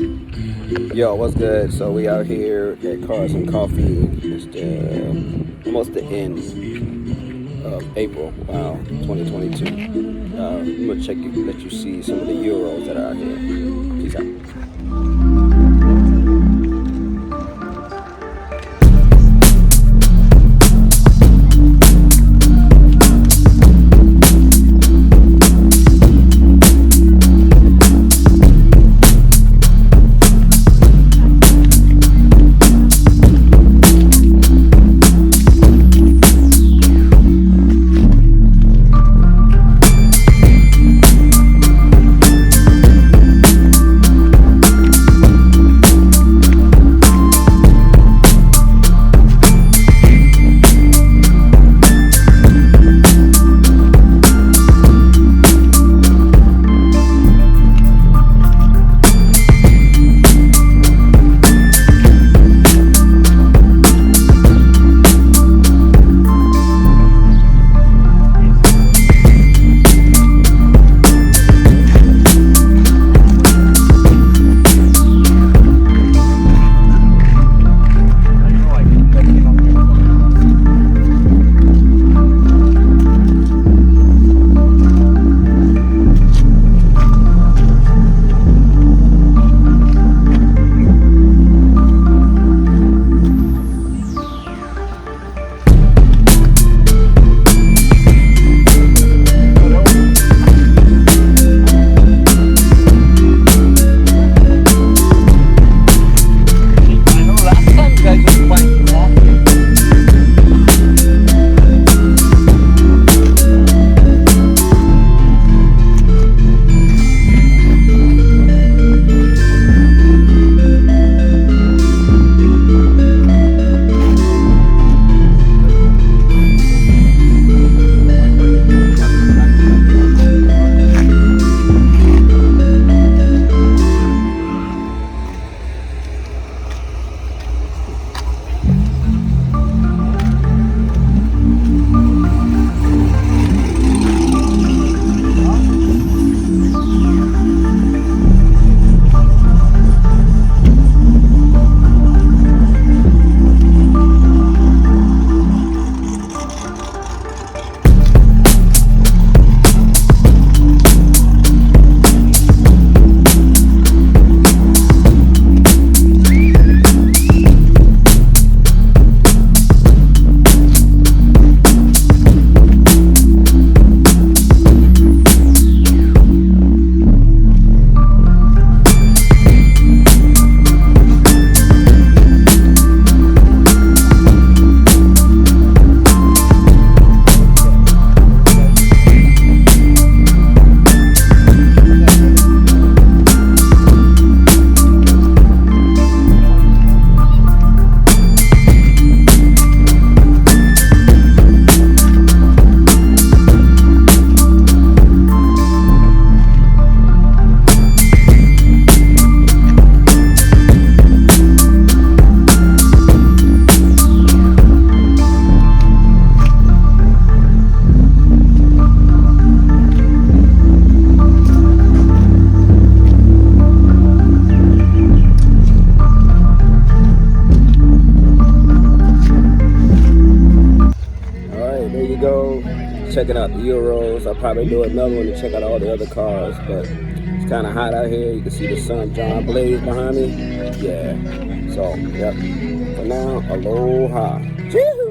Yo, what's good? So we out here at Cars and Coffee. It's almost the end of April. Wow, 2022. I'm gonna let you see some of the Euros that are out here. Peace out. Go checking out the Euros. I'll probably do another one to check out all the other cars, but it's kind of hot out here. You can see the sun John blaze behind me. Yeah. So, yep. For now, aloha. Choo-hoo.